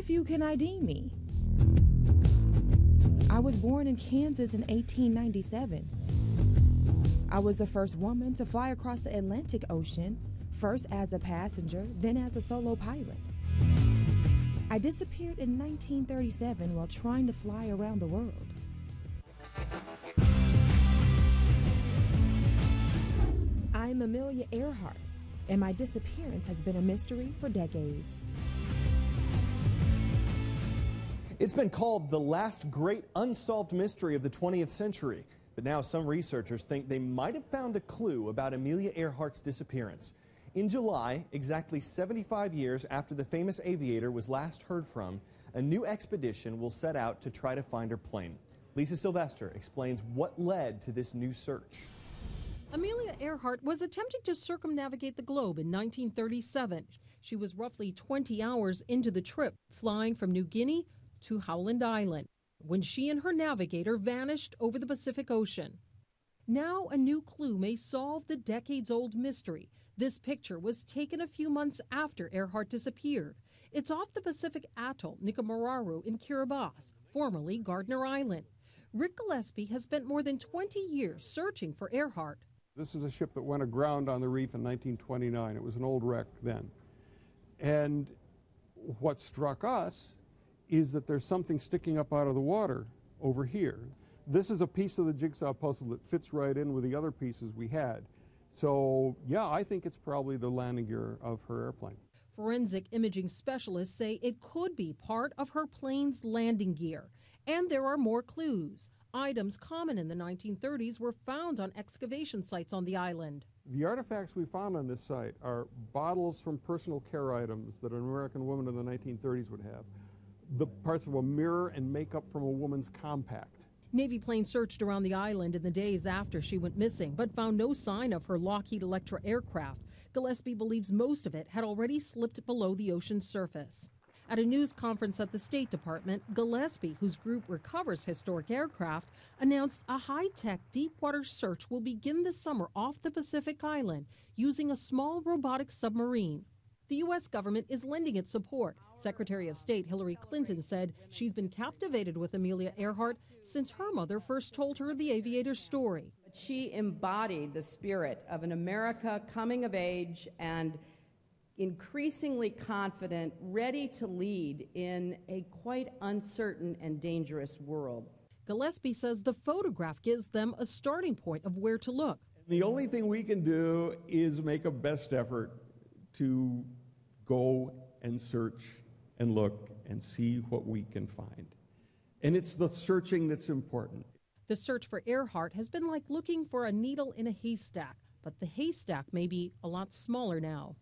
few can ID me. I was born in Kansas in 1897. I was the first woman to fly across the Atlantic Ocean, first as a passenger, then as a solo pilot. I disappeared in 1937 while trying to fly around the world. I'm Amelia Earhart, and my disappearance has been a mystery for decades. It's been called the last great unsolved mystery of the 20th century, but now some researchers think they might have found a clue about Amelia Earhart's disappearance. In July, exactly 75 years after the famous aviator was last heard from, a new expedition will set out to try to find her plane. Lisa Sylvester explains what led to this new search. Amelia Earhart was attempting to circumnavigate the globe in 1937. She was roughly 20 hours into the trip, flying from New Guinea to Howland Island, when she and her navigator vanished over the Pacific Ocean. Now a new clue may solve the decades-old mystery. This picture was taken a few months after Earhart disappeared. It's off the Pacific atoll Nikumaroro in Kiribati, formerly Gardner Island. Rick Gillespie has spent more than 20 years searching for Earhart. This is a ship that went aground on the reef in 1929. It was an old wreck then. And what struck us is that there's something sticking up out of the water over here. This is a piece of the jigsaw puzzle that fits right in with the other pieces we had. So, yeah, I think it's probably the landing gear of her airplane. Forensic imaging specialists say it could be part of her plane's landing gear. And there are more clues. Items common in the 1930s were found on excavation sites on the island. The artifacts we found on this site are bottles from personal care items that an American woman in the 1930s would have, the parts of a mirror and makeup from a woman's compact. Navy planes searched around the island in the days after she went missing, but found no sign of her Lockheed Electra aircraft. Gillespie believes most of it had already slipped below the ocean's surface. At a news conference at the State Department, Gillespie, whose group recovers historic aircraft, announced a high-tech deep-water search will begin this summer off the Pacific Island using a small robotic submarine. The U.S. government is lending its support. Secretary of State Hillary Clinton said she's been captivated with Amelia Earhart since her mother first told her the aviator's story. She embodied the spirit of an America coming of age and increasingly confident, ready to lead in a quite uncertain and dangerous world. Gillespie says the photograph gives them a starting point of where to look. The only thing we can do is make a best effort to go and search and look and see what we can find. And it's the searching that's important. The search for Earhart has been like looking for a needle in a haystack, but the haystack may be a lot smaller now.